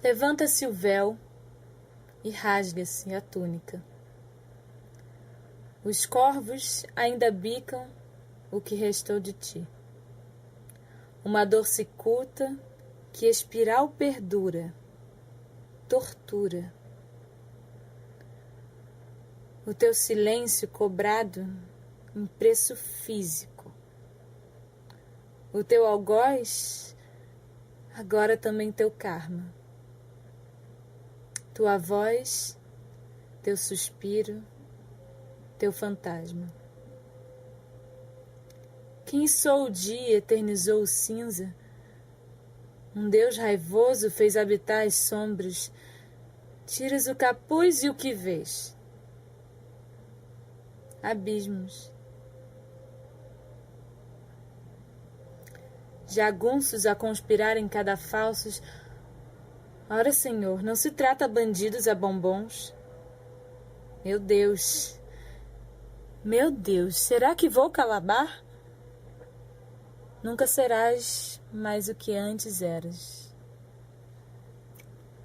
Levanta-se o véu e rasga-se a túnica. Os corvos ainda bicam o que restou de ti. Uma dor cicuta que espiral perdura, tortura. O teu silêncio cobrado em preço físico. O teu algoz, agora também teu karma. Tua voz, teu suspiro, teu fantasma. Quem sou o dia eternizou o cinza. Um Deus raivoso fez habitar as sombras. Tiras o capuz e o que vês? Abismos. Jagunços a conspirar em cadafalsos. Ora, Senhor, não se trata bandidos a bombons. Meu Deus, será que vou calabar? Nunca serás mais o que antes eras.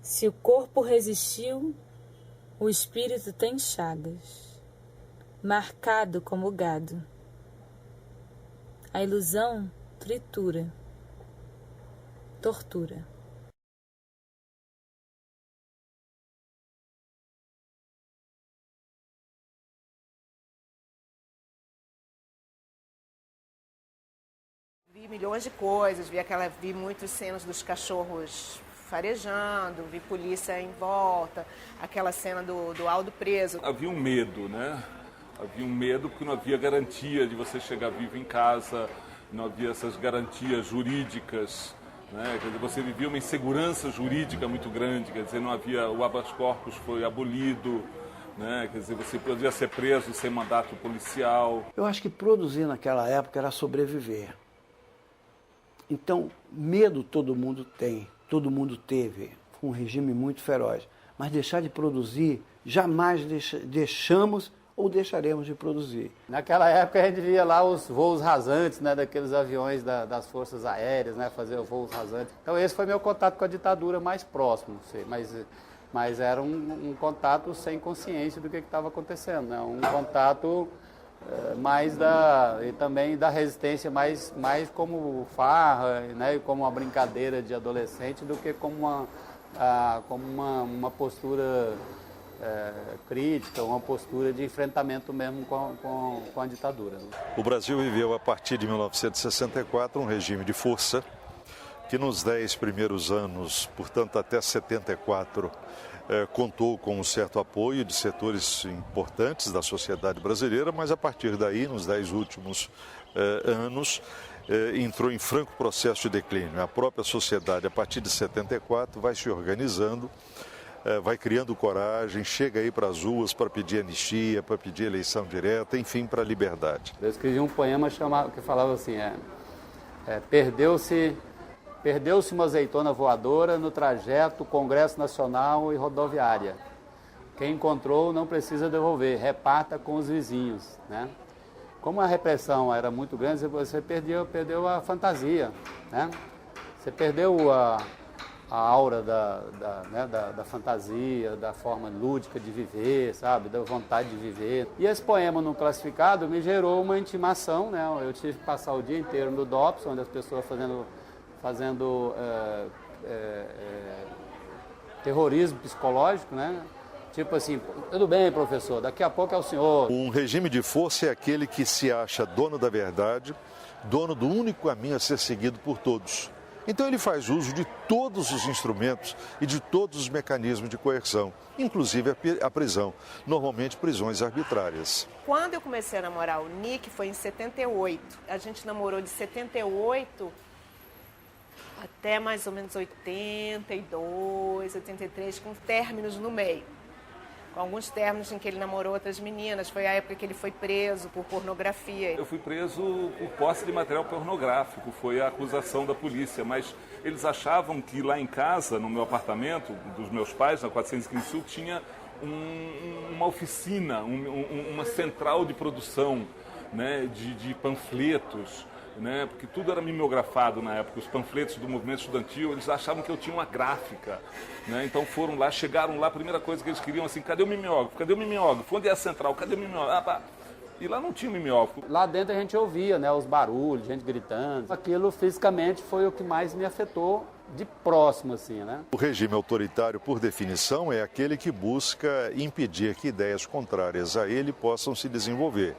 Se o corpo resistiu, o espírito tem chagas, marcado como gado. A ilusão tritura, tortura. Vi milhões de coisas, vi muitas cenas dos cachorros farejando, vi polícia em volta, aquela cena do Aldo preso. Havia um medo, né? Havia um medo porque não havia garantia de você chegar vivo em casa, não havia essas garantias jurídicas, né? Quer dizer, você vivia uma insegurança jurídica muito grande, quer dizer, não havia, o habeas corpus foi abolido, né? Quer dizer, você podia ser preso sem mandato policial. Eu acho que produzir naquela época era sobreviver. Então, medo todo mundo tem, todo mundo teve, um regime muito feroz. Mas deixar de produzir, jamais deixamos ou deixaremos de produzir. Naquela época a gente via lá os voos rasantes, né, daqueles aviões das forças aéreas, né, fazer voos rasantes. Então esse foi meu contato com a ditadura mais próximo, mas era um contato sem consciência do que estava acontecendo, né, um contato e também da resistência mais como farra, né, como uma brincadeira de adolescente do que como uma postura crítica, uma postura de enfrentamento mesmo com a ditadura. O Brasil viveu a partir de 1964 um regime de força que nos 10 primeiros anos, portanto até 74, contou com um certo apoio de setores importantes da sociedade brasileira, mas a partir daí, nos 10 últimos anos, entrou em franco processo de declínio. A própria sociedade, a partir de 74, vai se organizando, vai criando coragem, chega aí para as ruas para pedir anistia, para pedir eleição direta, enfim, para a liberdade. Eu escrevi um poema que falava assim, Perdeu-se uma azeitona voadora no trajeto Congresso Nacional e rodoviária. Quem encontrou não precisa devolver, reparta com os vizinhos, né? Como a repressão era muito grande, você perdeu a fantasia, né? Você perdeu a aura da fantasia, da forma lúdica de viver, sabe? Da vontade de viver. E esse poema no classificado me gerou uma intimação, né? Eu tive que passar o dia inteiro no DOPS, onde as pessoas fazendo terrorismo psicológico, né? Tipo assim, tudo bem, professor, daqui a pouco é o senhor. Um regime de força é aquele que se acha dono da verdade, dono do único caminho a ser seguido por todos. Então ele faz uso de todos os instrumentos e de todos os mecanismos de coerção, inclusive a prisão, normalmente prisões arbitrárias. Quando eu comecei a namorar o Nick foi em 78. A gente namorou de 78 até mais ou menos 82, 83, com términos no meio. Com alguns términos em que ele namorou outras meninas. Foi a época que ele foi preso por pornografia. Eu fui preso por posse de material pornográfico, foi a acusação da polícia, mas eles achavam que lá em casa, no meu apartamento dos meus pais, na 415 Sul, tinha uma oficina, uma central de produção, né, de panfletos, né? Porque tudo era mimeografado na época, os panfletos do movimento estudantil, eles achavam que eu tinha uma gráfica, né? Então foram lá, chegaram lá, a primeira coisa que eles queriam assim, cadê o mimeógrafo? Cadê o mimeógrafo? Onde é a central? Cadê o mimeógrafo? E lá não tinha mimeógrafo. Lá dentro a gente ouvia, né, os barulhos, gente gritando. Aquilo fisicamente foi o que mais me afetou de próximo, assim, né? O regime autoritário, por definição, é aquele que busca impedir que ideias contrárias a ele possam se desenvolver.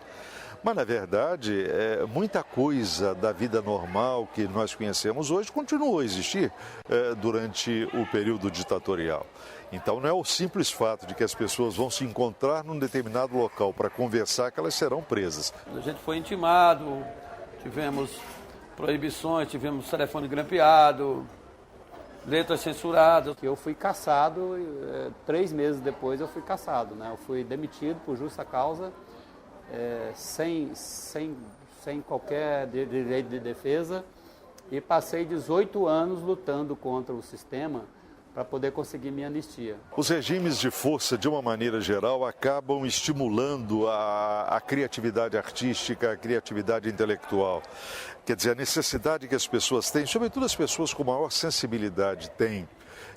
Mas, na verdade, muita coisa da vida normal que nós conhecemos hoje continuou a existir durante o período ditatorial. Então, não é o simples fato de que as pessoas vão se encontrar num determinado local para conversar que elas serão presas. A gente foi intimado, tivemos proibições, tivemos telefone grampeado, letras censuradas. Eu fui cassado, 3 meses depois eu fui cassado, né? Eu fui demitido por justa causa, sem qualquer direito de defesa, e passei 18 anos lutando contra o sistema para poder conseguir minha anistia. Os regimes de força, de uma maneira geral, acabam estimulando a criatividade artística, a criatividade intelectual. Quer dizer, a necessidade que as pessoas têm, sobretudo as pessoas com maior sensibilidade têm,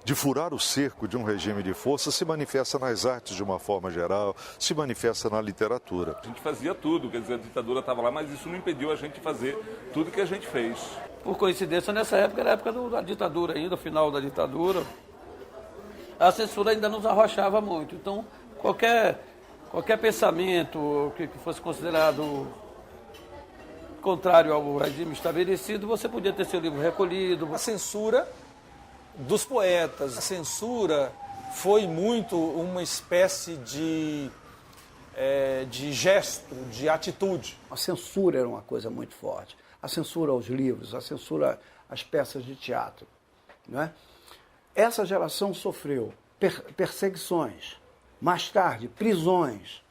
de furar o cerco de um regime de força, se manifesta nas artes de uma forma geral, se manifesta na literatura. A gente fazia tudo, quer dizer, a ditadura estava lá, mas isso não impediu a gente de fazer tudo que a gente fez. Por coincidência, nessa época era a época da ditadura ainda, o final da ditadura. A censura ainda nos arrochava muito. Então, qualquer pensamento que fosse considerado contrário ao regime estabelecido, você podia ter seu livro recolhido. A censura dos poetas, a censura foi muito uma espécie de gesto, de atitude. A censura era uma coisa muito forte. A censura aos livros, a censura às peças de teatro, não é? Essa geração sofreu perseguições, mais tarde prisões,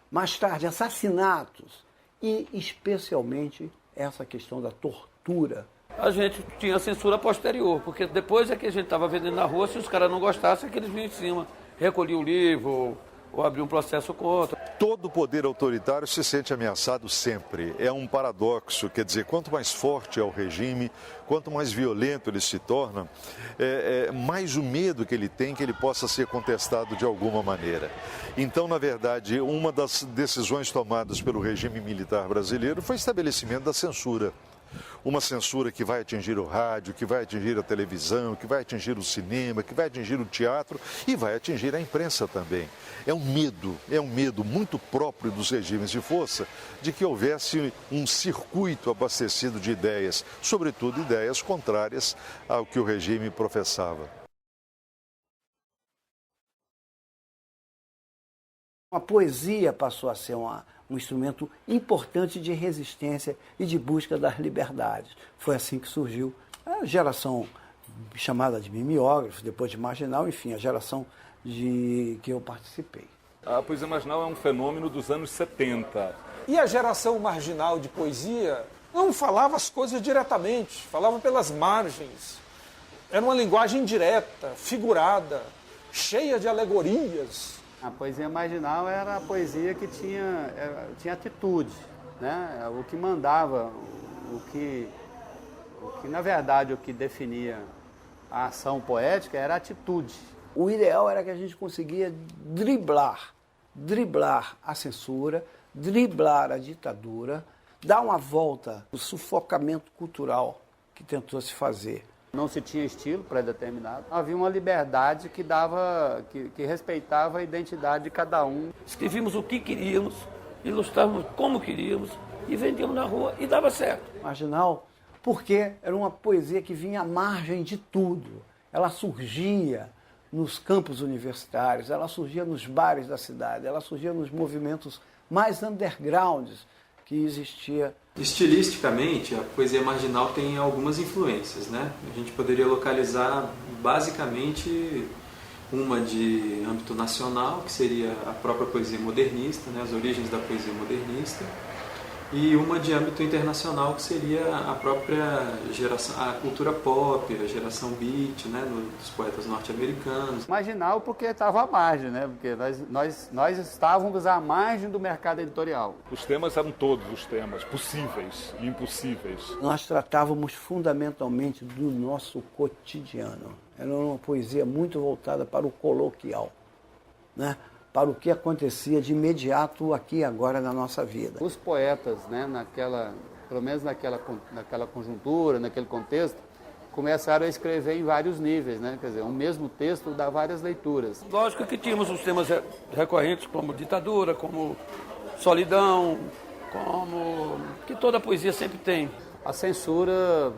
mais tarde assassinatos e especialmente essa questão da tortura. A gente tinha censura posterior, porque depois é que a gente estava vendendo na rua, se os caras não gostassem, é que eles vinham em cima, recolhiam o livro ou abriam um processo contra. Todo poder autoritário se sente ameaçado sempre. É um paradoxo, quer dizer, quanto mais forte é o regime, quanto mais violento ele se torna, mais o medo que ele tem que ele possa ser contestado de alguma maneira. Então, na verdade, uma das decisões tomadas pelo regime militar brasileiro foi o estabelecimento da censura. Uma censura que vai atingir o rádio, que vai atingir a televisão, que vai atingir o cinema, que vai atingir o teatro e vai atingir a imprensa também. É um medo muito próprio dos regimes de força de que houvesse um circuito abastecido de ideias, sobretudo ideias contrárias ao que o regime professava. A poesia passou a ser um instrumento importante de resistência e de busca das liberdades. Foi assim que surgiu a geração chamada de mimeógrafos, depois de marginal, enfim, a geração que eu participei. A poesia marginal é um fenômeno dos anos 70. E a geração marginal de poesia não falava as coisas diretamente, falava pelas margens. Era uma linguagem direta, figurada, cheia de alegorias. A poesia marginal era a poesia que tinha atitude, né? O que mandava, o que na verdade o que definia a ação poética era a atitude. O ideal era que a gente conseguia driblar a censura, driblar a ditadura, dar uma volta no sufocamento cultural que tentou se fazer. Não se tinha estilo pré-determinado. Havia uma liberdade que respeitava a identidade de cada um. Escrevíamos o que queríamos, ilustrávamos como queríamos e vendíamos na rua e dava certo. Marginal, porque era uma poesia que vinha à margem de tudo. Ela surgia nos campos universitários, ela surgia nos bares da cidade, ela surgia nos movimentos mais undergrounds que existia. Estilisticamente, a poesia marginal tem algumas influências, né? A gente poderia localizar basicamente uma de âmbito nacional, que seria a própria poesia modernista, né? As origens da poesia modernista, e uma de âmbito internacional, que seria a própria geração, a cultura pop, a geração beat, né, dos poetas norte-americanos. Marginal porque estava à margem, né? Porque nós estávamos à margem do mercado editorial. Os temas eram todos os temas, possíveis e impossíveis. Nós tratávamos fundamentalmente do nosso cotidiano. Era uma poesia muito voltada para o coloquial, né? Para o que acontecia de imediato aqui e agora na nossa vida. Os poetas, né, pelo menos naquela conjuntura, naquele contexto, começaram a escrever em vários níveis, né? Quer dizer, um mesmo texto dá várias leituras. Lógico que tínhamos os temas recorrentes como ditadura, como solidão, como que toda poesia sempre tem. A censura,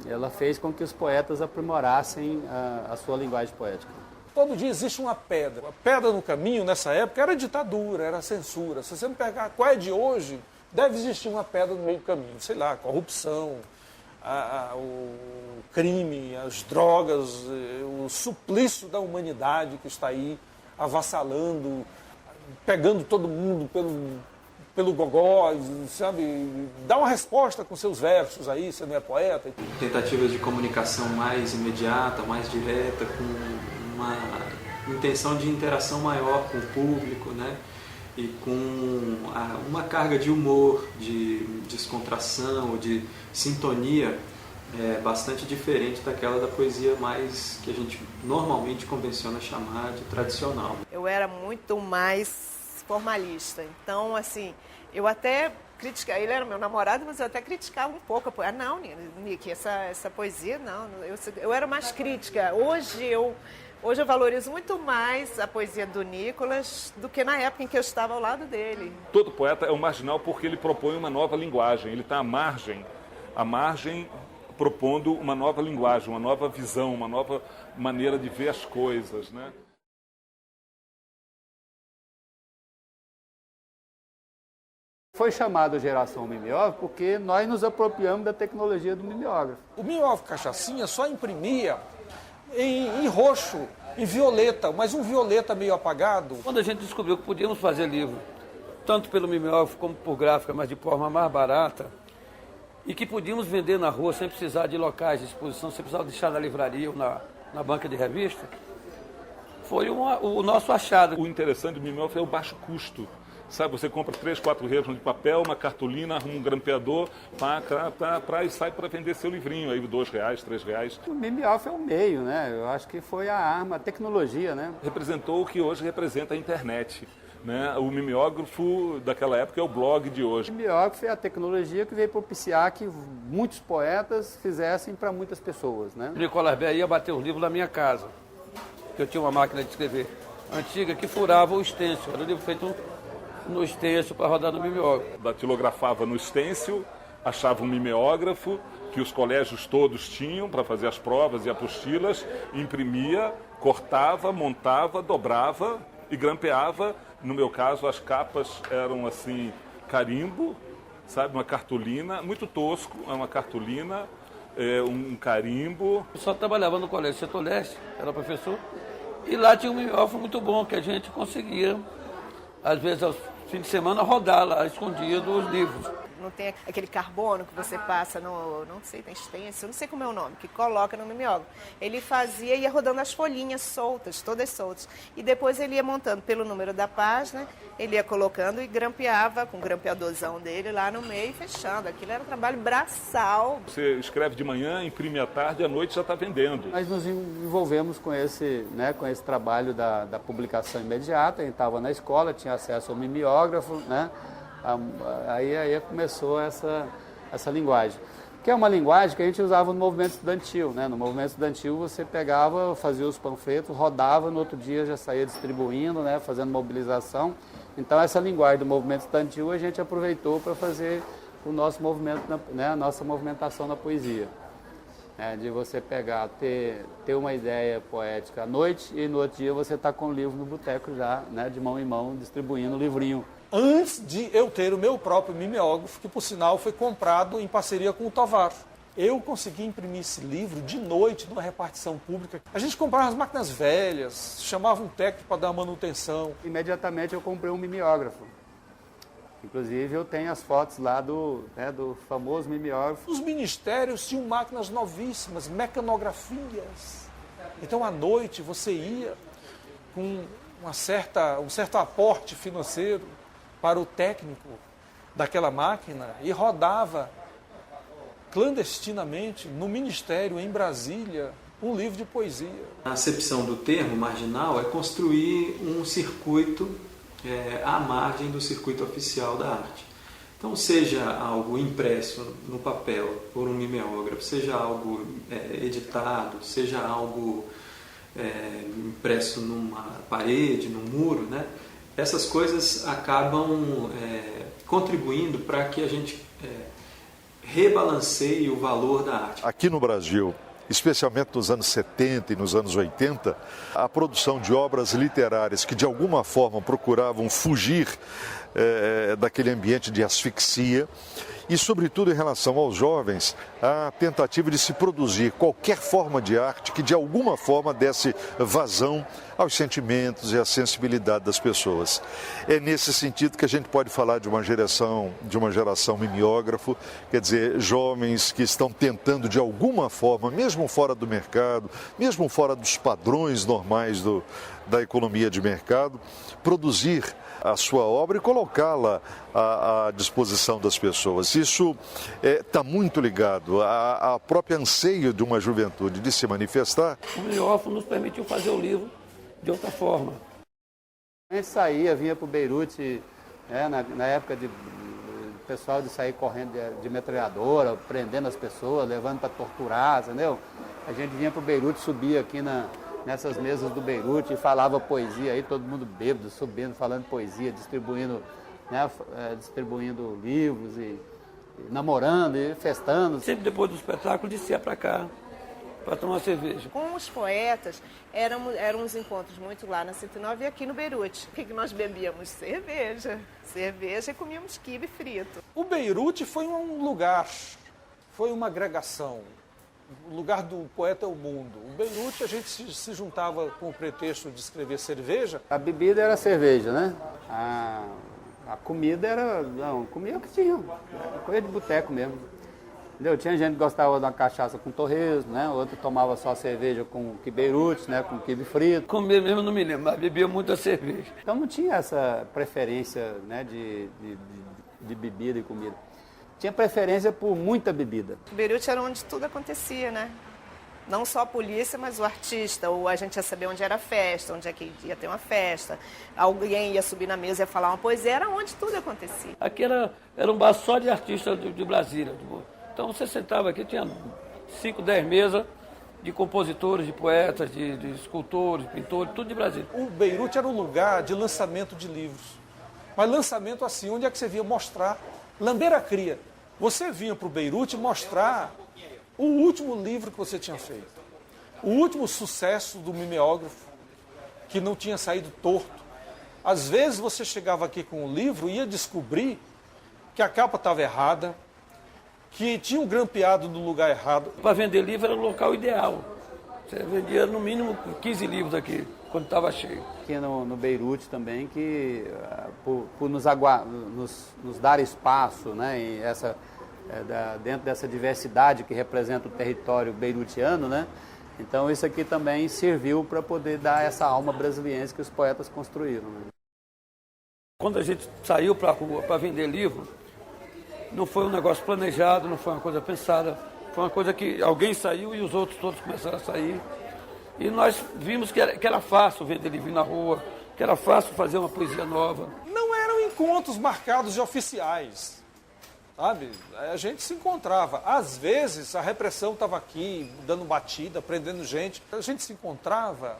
ela fez com que os poetas aprimorassem a sua linguagem poética. Todo dia existe uma pedra. A pedra no caminho, nessa época, era ditadura, era censura. Se você não pegar qual é de hoje, deve existir uma pedra no meio do caminho. Sei lá, corrupção, o crime, as drogas, o suplício da humanidade que está aí avassalando, pegando todo mundo pelo gogó, sabe? Dá uma resposta com seus versos aí, você não é poeta. Tentativas de comunicação mais imediata, mais direta, com uma intenção de interação maior com o público, né? E com uma carga de humor, de descontração, de sintonia bastante diferente daquela da poesia mais que a gente normalmente convenciona chamar de tradicional. Eu era muito mais formalista, então, assim, eu até criticava, ele era meu namorado, mas eu até criticava um pouco a poesia. Ah, não, Nick, essa poesia, não, eu era mais crítica. Hoje eu valorizo muito mais a poesia do Nicolas do que na época em que eu estava ao lado dele. Todo poeta é um marginal porque ele propõe uma nova linguagem, ele está à margem propondo uma nova linguagem, uma nova visão, uma nova maneira de ver as coisas, né? Foi chamado Geração Mimeógrafo porque nós nos apropriamos da tecnologia do mimeógrafo. O mimeógrafo Cachaçinha só imprimia em roxo, em violeta, mas um violeta meio apagado. Quando a gente descobriu que podíamos fazer livro, tanto pelo mimeógrafo como por gráfica, mas de forma mais barata, e que podíamos vender na rua sem precisar de locais de exposição, sem precisar deixar na livraria ou na banca de revista, foi o nosso achado. O interessante do mimeógrafo é o baixo custo. Sabe, você compra 3, 4 reis de papel, uma cartolina, arruma um grampeador e sai para vender seu livrinho, aí R$2, R$3. O mimeógrafo é o meio, né? Eu acho que foi a arma, a tecnologia, né? Representou o que hoje representa a internet. Né? O mimeógrafo daquela época é o blog de hoje. O mimeógrafo é a tecnologia que veio propiciar que muitos poetas fizessem para muitas pessoas, né? O Nicolas Bé ia bater os livros na minha casa, que eu tinha uma máquina de escrever antiga que furava o stencil, era um livro feito no stencil para rodar no mimeógrafo. Datilografava no stencil, achava um mimeógrafo que os colégios todos tinham para fazer as provas e apostilas, imprimia, cortava, montava, dobrava e grampeava. No meu caso, as capas eram assim, carimbo, sabe, uma cartolina, muito tosco, é uma cartolina, um carimbo. Eu só trabalhava no Colégio Setor Leste, era professor, e lá tinha um mimeógrafo muito bom que a gente conseguia, às vezes aos fins de semana, rodar lá, escondido os livros. Não tem aquele carbono que você passa não sei, tem stencil, não sei como é o nome, que coloca no mimeógrafo. Ele fazia, ia rodando as folhinhas soltas, todas soltas. E depois ele ia montando pelo número da página, ele ia colocando e grampeava com o grampeadorzão dele lá no meio e fechando. Aquilo era um trabalho braçal. Você escreve de manhã, imprime à tarde, à noite já está vendendo. Nós nos envolvemos com esse trabalho da publicação imediata. A gente estava na escola, tinha acesso ao mimeógrafo, né? Aí começou essa linguagem, que é uma linguagem que a gente usava no movimento estudantil, né? No movimento estudantil você pegava, fazia os panfletos, rodava, no outro dia já saía distribuindo, né? Fazendo mobilização. Então essa linguagem do movimento estudantil a gente aproveitou para fazer o nosso movimento, né? A nossa movimentação na poesia. De você pegar, ter uma ideia poética à noite e no outro dia você está com o livro no boteco já, né? De mão em mão, distribuindo o livrinho. Antes de eu ter o meu próprio mimeógrafo, que por sinal foi comprado em parceria com o Tovar. Eu consegui imprimir esse livro de noite numa repartição pública. A gente comprava as máquinas velhas, chamava um técnico para dar uma manutenção. Imediatamente eu comprei um mimeógrafo. Inclusive eu tenho as fotos lá do famoso mimeógrafo. Os ministérios tinham máquinas novíssimas, mecanografias. Então à noite você ia com um certo aporte financeiro para o técnico daquela máquina e rodava clandestinamente no ministério em Brasília um livro de poesia. A acepção do termo marginal é construir um circuito à margem do circuito oficial da arte. Então, seja algo impresso no papel por um mimeógrafo, seja algo editado, seja algo impresso numa parede, num muro, né? Essas coisas acabam contribuindo para que a gente rebalanceie o valor da arte. Aqui no Brasil, especialmente nos anos 70 e nos anos 80, a produção de obras literárias que de alguma forma procuravam fugir daquele ambiente de asfixia e, sobretudo, em relação aos jovens, a tentativa de se produzir qualquer forma de arte que de alguma forma desse vazão aos sentimentos e à sensibilidade das pessoas. É nesse sentido que a gente pode falar de uma geração mimeógrafo, quer dizer, jovens que estão tentando de alguma forma, mesmo fora do mercado, mesmo fora dos padrões normais da economia de mercado, produzir a sua obra e colocá-la à disposição das pessoas. Isso está muito ligado à própria anseio de uma juventude de se manifestar. O mimeógrafo nos permitiu fazer o livro de outra forma. A gente saía, vinha para o Beirute, na época de pessoal de sair correndo de metralhadora, prendendo as pessoas, levando para torturar, entendeu? A gente vinha para o Beirute, subia aqui nessas mesas do Beirute e falava poesia, aí todo mundo bêbado, subindo, falando poesia, distribuindo livros e namorando e festando. Sempre depois do espetáculo descia para cá para tomar cerveja. Com os poetas, eram uns encontros muito lá na 109 e aqui no Beirute. O que nós bebíamos? Cerveja e comíamos quibe frito. O Beirute foi um lugar, foi uma agregação. O lugar do poeta é o mundo. O Beirute a gente se juntava com o pretexto de escrever cerveja. A bebida era cerveja, né? A comida era... Não, comia o que tinha. Coisa de boteco mesmo. Entendeu? Tinha gente que gostava de uma cachaça com torresmo, né? Outro tomava só cerveja com quibeirute, né? Com quibe frito. Comer mesmo não me lembro, mas bebia muita cerveja. Então não tinha essa preferência, né? de bebida e comida. Tinha preferência por muita bebida. O Beirute era onde tudo acontecia, né? Não só a polícia, mas o artista, ou a gente ia saber onde era a festa, onde é que ia ter uma festa. Alguém ia subir na mesa e ia falar uma poesia, era onde tudo acontecia. Aqui era um bar só de artistas de Brasília. Então você sentava aqui, tinha 5, 10 mesas de compositores, de poetas, de escultores, pintores, tudo de Brasília. O Beirute era um lugar de lançamento de livros. Mas lançamento assim, onde é que você via mostrar? Lambeira Cria. Você vinha para o Beirute mostrar o último livro que você tinha feito. O último sucesso do mimeógrafo, que não tinha saído torto. Às vezes você chegava aqui com o livro e ia descobrir que a capa estava errada, que tinha um grampeado no lugar errado. Para vender livro era o local ideal. Você vendia no mínimo 15 livros aqui, quando estava cheio. Aqui no Beirute também, que por nos dar espaço, né, e dentro dessa diversidade que representa o território beirutiano, né, então isso aqui também serviu para poder dar essa alma brasiliense que os poetas construíram. Né. Quando a gente saiu para a rua para vender livro, não foi um negócio planejado, não foi uma coisa pensada, foi uma coisa que alguém saiu e os outros todos começaram a sair. E nós vimos que era fácil vender livro na rua, que era fácil fazer uma poesia nova. Não eram encontros marcados de oficiais, sabe? A gente se encontrava. Às vezes a repressão estava aqui, dando batida, prendendo gente. A gente se encontrava,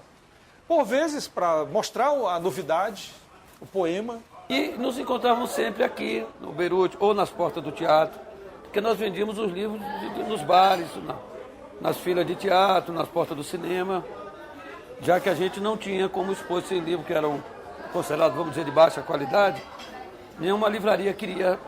por vezes, para mostrar a novidade, o poema. E nos encontrávamos sempre aqui, no Beirute, ou nas portas do teatro, porque nós vendíamos os livros nos bares, nas filas de teatro, nas portas do cinema, já que a gente não tinha como expor esse livro, que eram considerados, vamos dizer, de baixa qualidade, nenhuma livraria queria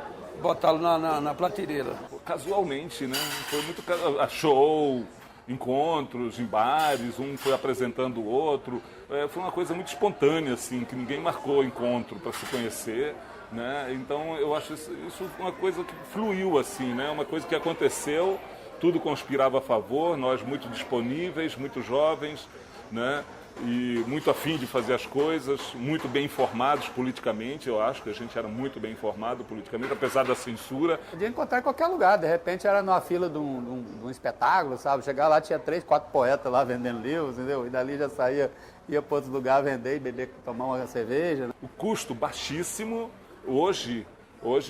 botá-lo na prateleira. Casualmente, né? Foi muito a show, encontros em bares, um foi apresentando o outro. Foi uma coisa muito espontânea, assim, que ninguém marcou encontro para se conhecer, né? Então eu acho isso uma coisa que fluiu, assim, né? Uma coisa que aconteceu, tudo conspirava a favor, nós muito disponíveis, muito jovens, né? E muito afim de fazer as coisas, muito bem informados politicamente. Eu acho que a gente era muito bem informado politicamente, apesar da censura. Podia encontrar em qualquer lugar, de repente era numa fila de um espetáculo, sabe? Chegar lá, tinha 3, 4 poetas lá vendendo livros, entendeu? E dali já saía, ia para outro lugar vender e beber, tomar uma cerveja, né? O custo baixíssimo. Hoje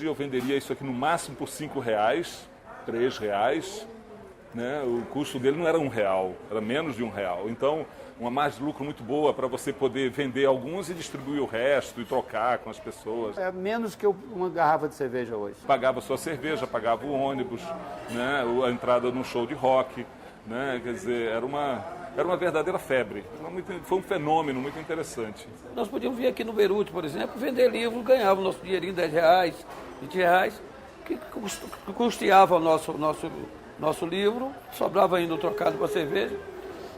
eu venderia isso aqui no máximo por R$5, R$3, né? O custo dele não era R$1, era menos de R$1. Então, uma margem de lucro muito boa para você poder vender alguns e distribuir o resto e trocar com as pessoas. É menos que uma garrafa de cerveja hoje. Pagava sua cerveja, pagava o ônibus, né? A entrada num show de rock, né? Quer dizer, era uma verdadeira febre. Foi um fenômeno muito interessante. Nós podíamos vir aqui no Beirute, por exemplo, vender livros, ganhava o nosso dinheirinho, R$10, R$20, que custeava o nosso livro, sobrava ainda o trocado para cerveja.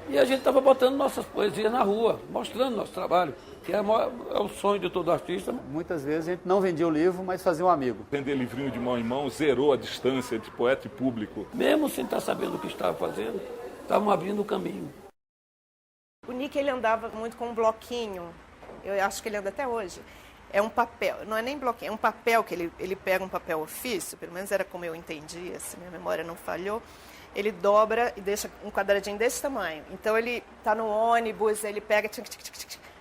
E a gente estava botando nossas poesias na rua, mostrando nosso trabalho, que é o sonho de todo artista. Muitas vezes a gente não vendia o livro, mas fazia um amigo. Vender livrinho de mão em mão zerou a distância entre poeta e público. Mesmo sem estar sabendo o que estava fazendo, estavam abrindo o caminho. O Nick, ele andava muito com um bloquinho, eu acho que ele anda até hoje. É um papel, não é nem bloquinho, é um papel que ele pega um papel ofício, pelo menos era como eu entendia, se minha memória não falhou. Ele dobra e deixa um quadradinho desse tamanho. Então ele está no ônibus, ele pega,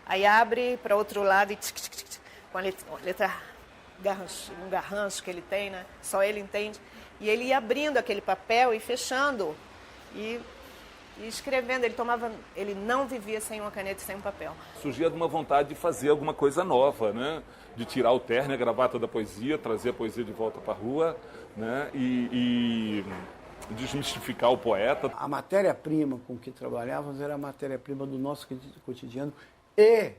aí abre para outro lado e com a letra um garrancho que ele tem, né? Só ele entende. E ele ia abrindo aquele papel e fechando e escrevendo. Ele não vivia sem uma caneta e sem um papel. Surgia de uma vontade de fazer alguma coisa nova, né? De tirar o terno e a gravata da poesia, trazer a poesia de volta para a rua, né? E desmistificar o poeta. A matéria-prima com que trabalhávamos era a matéria-prima do nosso cotidiano e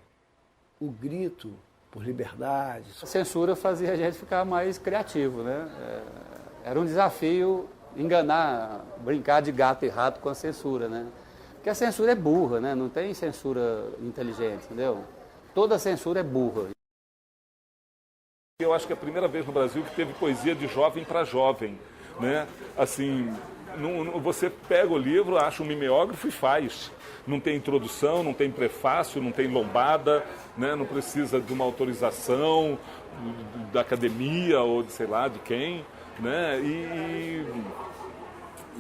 o grito por liberdade. A censura fazia a gente ficar mais criativo, né? Era um desafio enganar, brincar de gato e rato com a censura, né? Porque a censura é burra, né? Não tem censura inteligente, entendeu? Toda censura é burra. Eu acho que é a primeira vez no Brasil que teve poesia de jovem para jovem, né? Assim, você pega o livro, acha um mimeógrafo e faz. Não tem introdução, não tem prefácio, não tem lombada, né? Não precisa de uma autorização da academia ou de sei lá de quem, né? E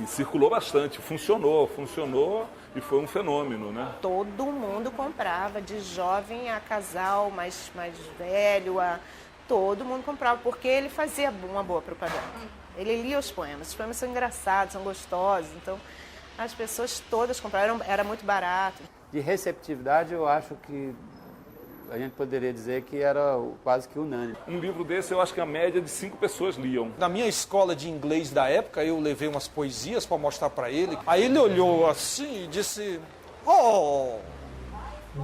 circulou bastante, funcionou e foi um fenômeno, né? Todo mundo comprava, de jovem a casal mais velho, todo mundo comprava, porque ele fazia uma boa propaganda. Ele lia os poemas são engraçados, são gostosos, então as pessoas todas compravam, era muito barato. De receptividade, eu acho que a gente poderia dizer que era quase que unânime. Um livro desse, eu acho que a média de 5 pessoas liam. Na minha escola de inglês da época, eu levei umas poesias para mostrar para ele. Aí ele olhou assim e disse, "Oh,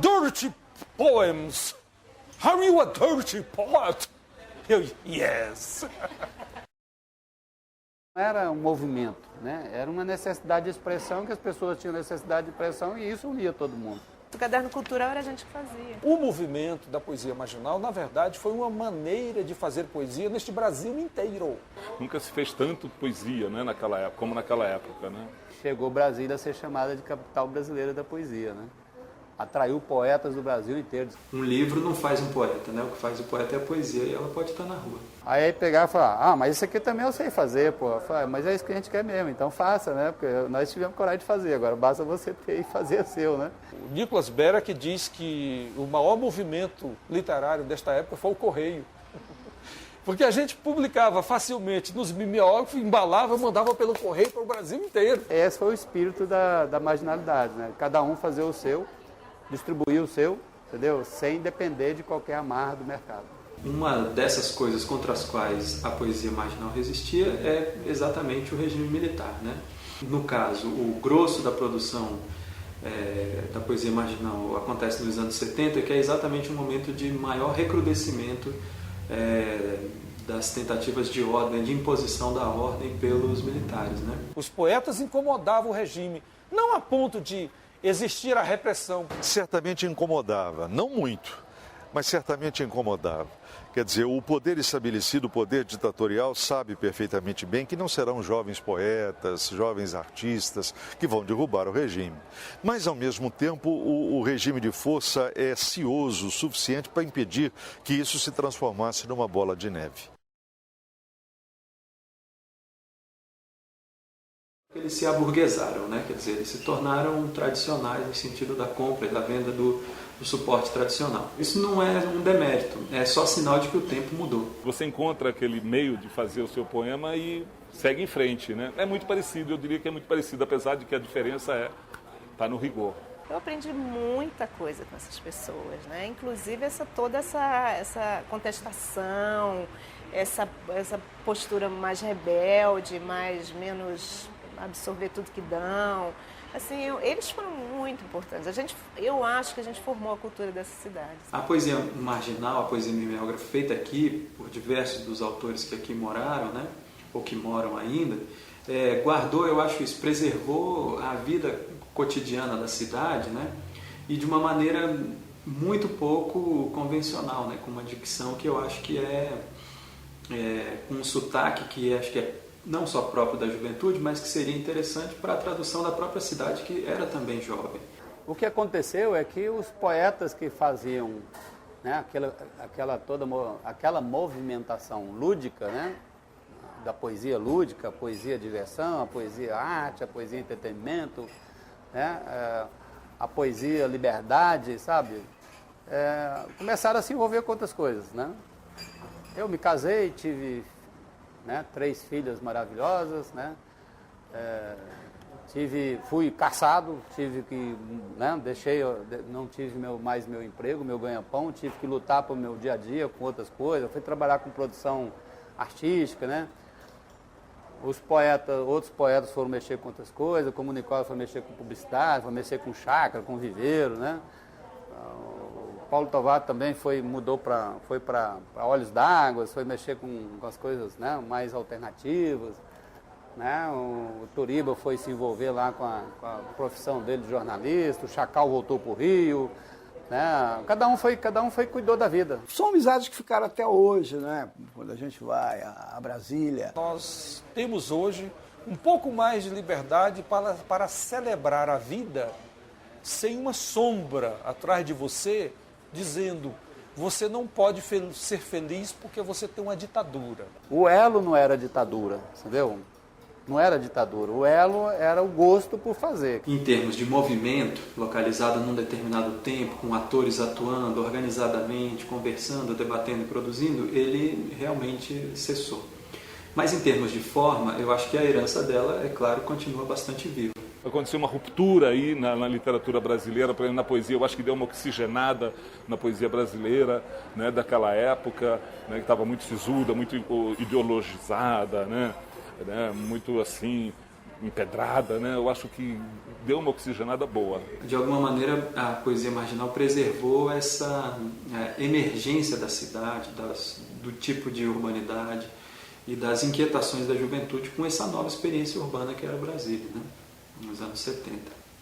dirty poems. Are you a dirty poet?" Eu, "Yes." Era um movimento, né? Era uma necessidade de expressão, que as pessoas tinham necessidade de expressão e isso unia todo mundo. O caderno cultural era a gente que fazia. O movimento da poesia marginal, na verdade, foi uma maneira de fazer poesia neste Brasil inteiro. Nunca se fez tanto poesia, né, como naquela época, né? Chegou Brasília a ser chamada de capital brasileira da poesia, né? Atraiu poetas do Brasil inteiro. Um livro não faz um poeta, né? O que faz o poeta é a poesia e ela pode estar na rua. Aí pegar e falar, mas isso aqui também eu sei fazer, pô. Mas é isso que a gente quer mesmo, então faça, né? Porque nós tivemos coragem de fazer, agora basta você ter e fazer seu, né? O Nicholas Berak diz que o maior movimento literário desta época foi o Correio. Porque a gente publicava facilmente nos mimeógrafos, embalava, mandava pelo correio para o Brasil inteiro. Esse foi o espírito da marginalidade, né? Cada um fazer o seu, distribuir o seu, entendeu? Sem depender de qualquer amarra do mercado. Uma dessas coisas contra as quais a poesia marginal resistia é exatamente o regime militar, né? No caso, o grosso da produção da poesia marginal acontece nos anos 70, que é exatamente um momento de maior recrudescimento das tentativas de ordem, de imposição da ordem pelos militares, né? Os poetas incomodavam o regime, Não a ponto de existir a repressão. Certamente incomodava, não muito, mas certamente incomodava. Quer dizer, o poder estabelecido, o poder ditatorial, sabe perfeitamente bem que não serão jovens poetas, jovens artistas que vão derrubar o regime. Mas, ao mesmo tempo, o regime de força é cioso o suficiente para impedir que isso se transformasse numa bola de neve. Eles se aburguesaram, né? Quer dizer, eles se tornaram tradicionais no sentido da compra e da venda do suporte tradicional. Isso não é um demérito, é só sinal de que o tempo mudou. Você encontra aquele meio de fazer o seu poema e segue em frente, né? É muito parecido, eu diria que é muito parecido, apesar de que a diferença está no rigor. Eu aprendi muita coisa com essas pessoas, né? Inclusive toda essa contestação, essa postura mais rebelde, menos absorver tudo que dão. Assim, eles foram muito importantes. Eu acho que a gente formou a cultura dessa cidade. A poesia marginal, a poesia mimeógrafa feita aqui por diversos dos autores que aqui moraram, né, ou que moram ainda, guardou, eu acho isso, preservou a vida cotidiana da cidade, né, e de uma maneira muito pouco convencional, né, com uma dicção que eu acho que com um sotaque que acho que é não só próprio da juventude, mas que seria interessante para a tradução da própria cidade, que era também jovem. O que aconteceu é que os poetas que faziam, né, aquela movimentação lúdica, né, da poesia lúdica, a poesia diversão, a poesia arte, a poesia entretenimento, né, a poesia liberdade, sabe? Começaram a se envolver com outras coisas, né? Eu me casei, tive 3 filhas maravilhosas, né? Fui caçado, tive que, né, não tive mais meu emprego, meu ganha-pão, tive que lutar pelo meu dia a dia com outras coisas, fui trabalhar com produção artística, né? Outros poetas foram mexer com outras coisas, o Comunicólogo foi mexer com publicidade, foi mexer com chácara, com viveiro, né? O Paulo Tovato também foi para Olhos d'Água, foi mexer com as coisas, né, mais alternativas, né? O Turiba foi se envolver lá com a profissão dele de jornalista, o Chacal voltou para o Rio, né? Cada um foi cuidou da vida. São amizades que ficaram até hoje, né? Quando a gente vai a Brasília. Nós temos hoje um pouco mais de liberdade para celebrar a vida sem uma sombra atrás de você, dizendo, você não pode ser feliz porque você tem uma ditadura. O elo não era ditadura, entendeu? Não era ditadura, o elo era o gosto por fazer. Em termos de movimento, localizado num determinado tempo, com atores atuando organizadamente, conversando, debatendo e produzindo, ele realmente cessou. Mas em termos de forma, eu acho que a herança dela, é claro, continua bastante viva. Aconteceu uma ruptura aí na literatura brasileira, por exemplo, na poesia, eu acho que deu uma oxigenada na poesia brasileira, né, daquela época, né, que estava muito sisuda, muito ideologizada, né, muito assim, empedrada, né, eu acho que deu uma oxigenada boa. De alguma maneira, a poesia marginal preservou essa emergência da cidade, do tipo de urbanidade e das inquietações da juventude com essa nova experiência urbana que era Brasília, né? Nos anos 70.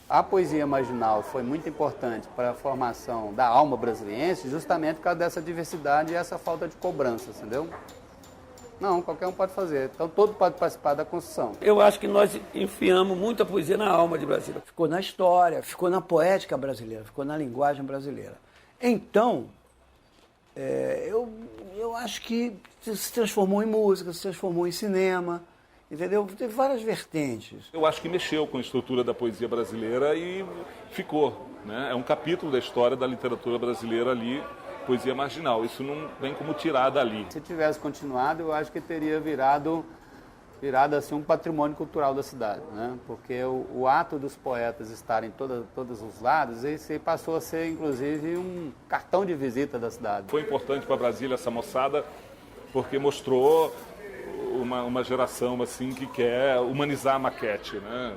A poesia marginal foi muito importante para a formação da alma brasiliense, justamente por causa dessa diversidade e essa falta de cobrança, entendeu? Não, qualquer um pode fazer, então todo pode participar da construção. Eu acho que nós enfiamos muita poesia na alma de Brasília. Ficou na história, ficou na poética brasileira, ficou na linguagem brasileira. Então, eu acho que se transformou em música, se transformou em cinema, entendeu? Teve várias vertentes. Eu acho que mexeu com a estrutura da poesia brasileira e ficou, né? É um capítulo da história da literatura brasileira ali, poesia marginal. Isso não vem como tirar dali. Se tivesse continuado, eu acho que teria virado assim, um patrimônio cultural da cidade, né? Porque o ato dos poetas estarem todos os lados, esse passou a ser, inclusive, um cartão de visita da cidade. Foi importante para Brasília essa moçada, porque mostrou uma geração assim que quer humanizar a maquete, né?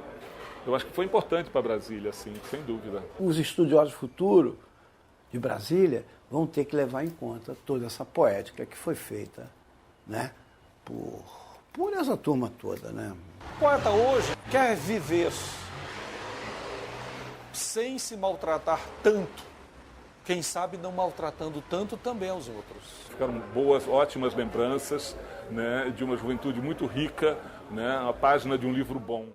Eu acho que foi importante para Brasília, assim, sem dúvida. Os estudiosos do futuro de Brasília vão ter que levar em conta toda essa poética que foi feita, né, por essa turma toda, né? O poeta hoje quer viver sem se maltratar tanto. Quem sabe não maltratando tanto também aos outros. Ficaram boas, ótimas lembranças, né, de uma juventude muito rica, né, a página de um livro bom.